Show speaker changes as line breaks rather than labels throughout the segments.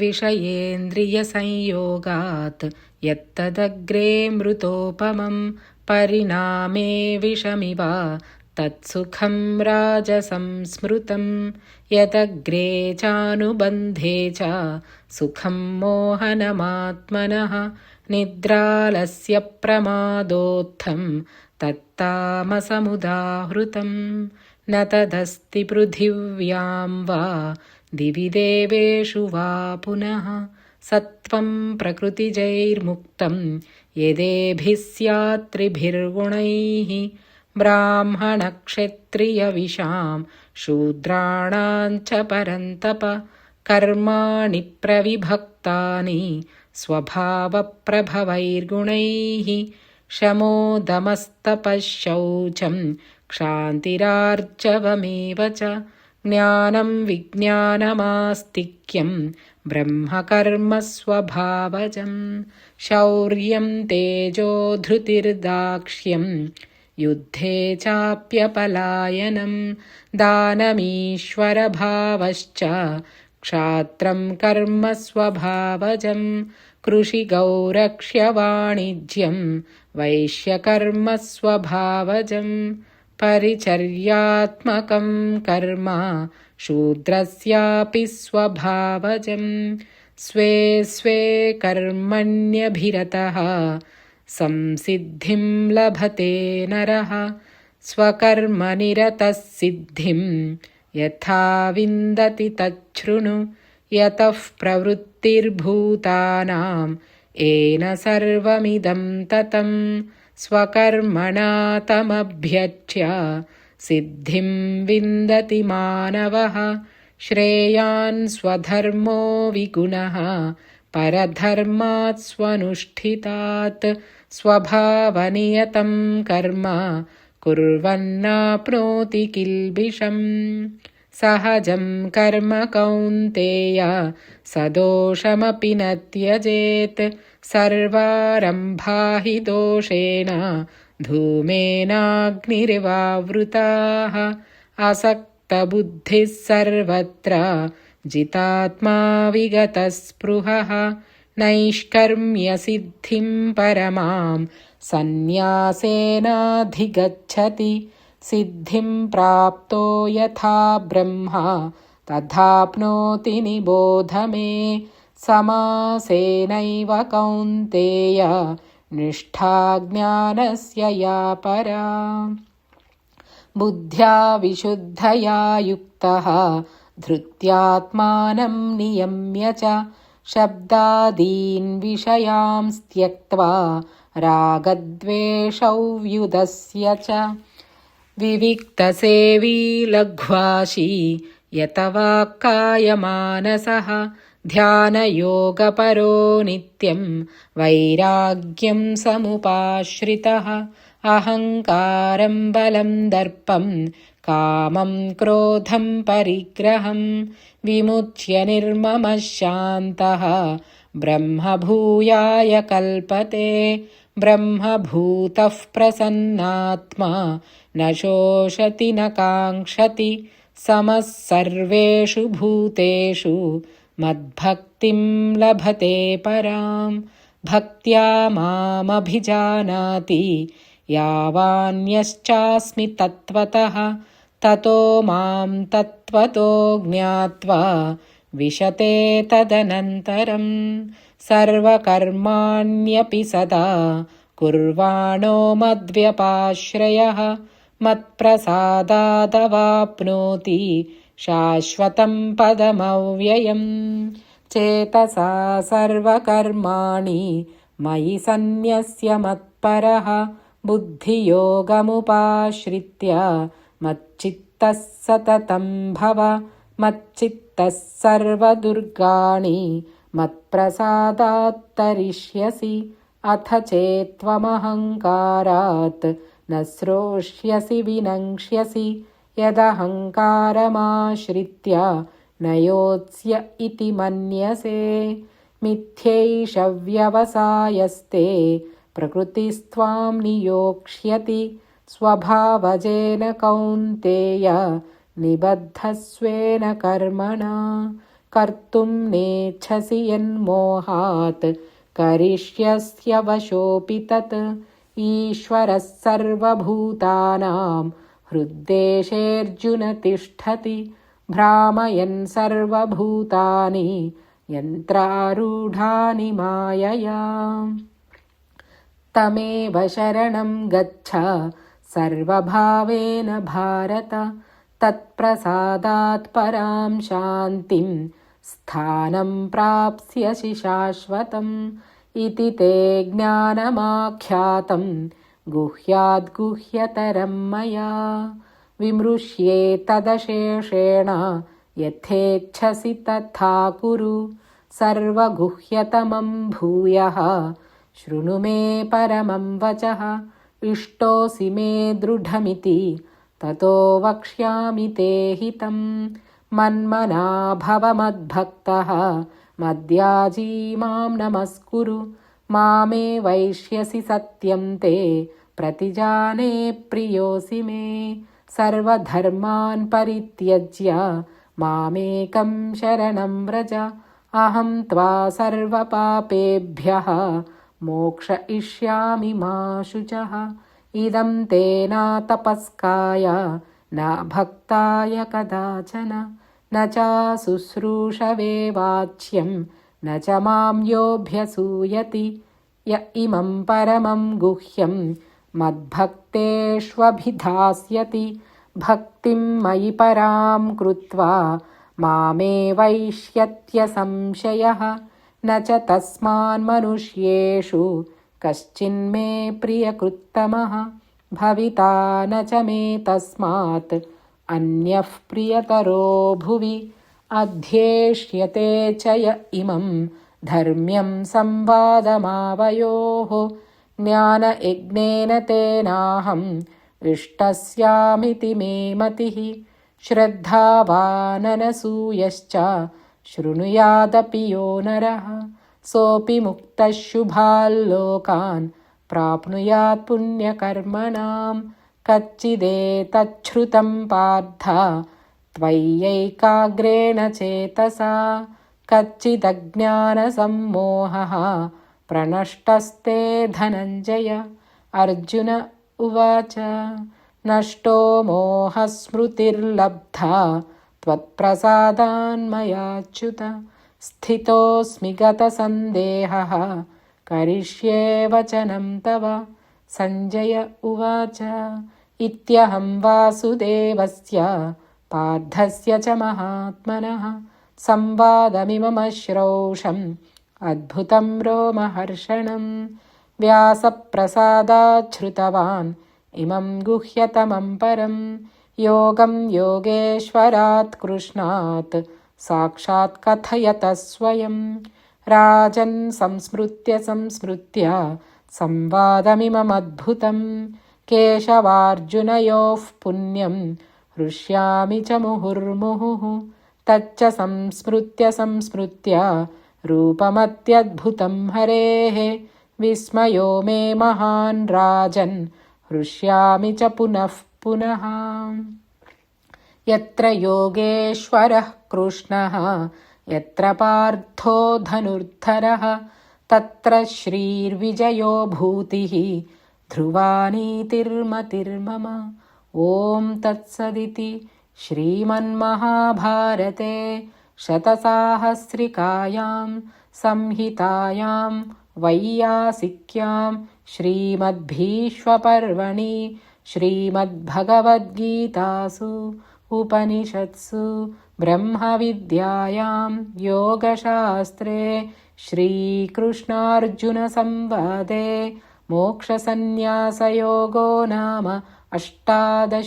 विषयेन्द्रियसंयोगात् यत्तदग्रे मृतोपमं परिणामे विषमिव तत्सुखं राजसं स्मृतं यदग्रे चानुबन्धे च सुखं मोहनमात्मनः निद्रालस्य प्रमादोत्थं तत्तामसमुदाहृतं न तदस्ति पृथिव्यां वा दिवि देवेषु वा पुनः सत्त्वं प्रकृतिजैर्मुक्तं यदेभिः स्यात् त्रिभिर्गुणैः ब्राह्मणक्षत्रियविशां शूद्राणां च परन्तप कर्माणि प्रविभक्तानि स्वभावप्रभवैर्गुणैः शमोदमस्तपः शौचं क्षान्तिरार्जवमेव च ज्ञानं विज्ञानमास्तिक्यं ब्रह्मकर्मस्वभावजं शौर्यं तेजो धृतिर्दाक्ष्यं युद्धे चाप्यपलायनं दानमीश्वरभावश्च क्षात्रं कर्म स्वभावजं कृषिगौरक्ष्यवाणिज्यं वैश्यकर्म स्वभावजं परिचर्यात्मकं कर्म शूद्रस्यापि स्वभावजं स्वे स्वे कर्मण्यभिरतः संसिद्धिं लभते नरः स्वकर्मनिरतः सिद्धिं यथा विन्दति तच्छृणु यतः प्रवृत्तिर्भूतानां येन सर्वमिदं ततं स्वकर्मणा तमभ्यर्च्य सिद्धिं विन्दति मानवः श्रेयान् स्वधर्मो विगुणः परधर्मात् स्वनुष्ठितात् स्वभावनियतं कर्म कुर्वन्नाप्नोति किल्बिषम् सहजं कर्म कौन्तेय सदोषमपि न त्यजेत् सर्वारम्भा हि दोषेण धूमेनाग्निरिवावृताः असक्तबुद्धिः सर्वत्र जितात्मा विगतस्पृहः नैष्कर्म्यसिद्धिं परमां सन्न्यासेनाधिगच्छति सिद्धिं प्राप्तो यथा ब्रह्मा तथाप्नोति निबोध मे समासेनैव कौन्तेय निष्ठा ज्ञानस्य या परा बुद्ध्या विशुद्धया युक्तः धृत्यात्मानं नियम्य च शब्दादीन् विषयान् त्यक्त्वा रागद्वेषौ व्युदस्य च विविक्तसेवी लघ्वाशी यतवाक्कायमानसः ध्यानयोगपरो नित्यं वैराग्यं समुपाश्रितः अहङ्कारं बलं दर्पं कामं क्रोधं परिग्रहं विमुच्य निर्ममः शान्तः ब्रह्मभूयाय कल्पते ब्रह्मभूतः प्रसन्नात्मा न शोषति न काङ्क्षति समः सर्वेषु भूतेषु मद्भक्तिं लभते परां भक्त्या मामभिजानाति यावान्यश्चास्मि तत्त्वतः ततो मां तत्त्वतो ज्ञात्वा विशते तदनन्तरं सर्वकर्माण्यपि सदा कुर्वाणो मद्व्यपाश्रयः मत्प्रसादादवाप्नोति शाश्वतं पदमव्ययम् चेतसा सर्वकर्माणि मयि सन्न्यस्य मत्परः बुद्धियोगमुपाश्रित्य मच्चित्तः सततं भव मच्चित्तः सर्वदुर्गाणि मत्प्रसादात् तरिष्यसि अथ चेत्त्वमहङ्कारात् न श्रोष्यसि विनङ्क्ष्यसि यदहङ्कारमाश्रित्य न योत्स्य इति मन्यसे मिथ्यैष व्यवसायस्ते प्रकृतिस्त्वां नियोक्ष्यति स्वभावजेन कौन्तेय निबद्धस्वेन कर्मणा कर्तुं नेच्छसि यन्मोहात् करिष्यस्यवशोऽपि तत् ईश्वरः सर्वभूतानां हृद्देशेऽर्जुन तिष्ठति भ्रामयन् सर्वभूतानि यन्त्रारूढानि मायया तमेव शरणं गच्छ सर्वभावेन भारत तत्प्रसादात् परां शान्तिं स्थानं प्राप्स्यसि शाश्वतम् इति ते ज्ञानमाख्यातं गुह्याद्गुह्यतरं मया विमृश्येतदशेषेण यथेच्छसि तथा कुरु सर्वगुह्यतमं भूयः शृणु मे परमं वचः इष्टोऽसि मे दृढमिति ततो वक्ष्यामि ते हितं मन्मना भव मद्भक्तः मद्याजी मां नमस्कुरु मामे वैष्यसि सत्यं ते प्रतिजाने प्रियोऽसि मे सर्वधर्मान् परित्यज्य मामेकं शरणं व्रज अहं त्वा सर्वपापेभ्यः मोक्षयिष्यामि मा शुचः इदं ते न तपस्काय न भक्ताय कदाचन न च शुश्रूषवे वाच्यं न च मां योऽभ्यसूयति य इमं परमं गुह्यं मद्भक्तेष्वभिधास्यति भक्तिं मयि परां कृत्वा मामे वैष्यत्यसंशयः न च तस्मान्मनुष्येषु कश्चिन्मे प्रियकृत्तमः भविता न च मे तस्मात् अन्यः प्रियतरो भुवि अध्येष्यते च य इमं धर्म्यं संवादमावयोः ज्ञानयज्ञेन तेनाहम् इष्टस्यामिति मे मतिः श्रद्धावाननसूयश्च शृणुयादपि यो नरः सोऽपि मुक्तः शुभाल्लोकान् प्राप्नुयात् पुण्यकर्मणां कच्चिदेतच्छ्रुतं पार्थ त्वय्यैकाग्रेण चेतसा कच्चिदज्ञानसम्मोहः प्रणष्टस्ते धनञ्जय अर्जुन उवाच नष्टो मोहस्मृतिर्लब्धा त्वत्प्रसादान्मयाच्युत स्थितोऽस्मि गतसन्देहः करिष्ये वचनं तव सञ्जय उवाच इत्यहं वासुदेवस्य पार्थस्य च महात्मनः संवादमिममश्रौषम् अद्भुतं रोमहर्षणं व्यासप्रसादाच्छ्रुतवान् इमं गुह्यतमं परं योगं योगेश्वरात् कृष्णात् साक्षात् कथयतः स्वयं राजन् संस्मृत्य संवादमिममद्भुतं केशवार्जुनयोः पुण्यं हृष्यामि च मुहुर्मुहुः तच्च संस्मृत्य रूपमत्यद्भुतं हरेः विस्मयो मे महान् राजन् हृष्यामि च पुनः पुनः यत्र योगेश्वरः कृष्णः यत्र पार्थो धनुर्धरः तत्र श्रीर्विजयो भूतिः ध्रुवा नीतिर्मतिर्मम ॐ तत्सदिति श्रीमन्महाभारते शतसाहस्रिकायां संहितायां वैयासिक्यां श्रीमद्भीष्मपर्वणि श्रीमद्भगवद्गीतासु उपनिषत्सु ब्रह्मविद्यायां योगशास्त्रे श्रीकृष्णार्जुनसंवादे मोक्षसंन्यासयोगो नाम 18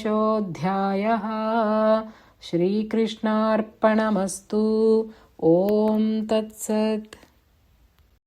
श्रीकृष्णार्पणमस्तु। ॐ तत्सत्।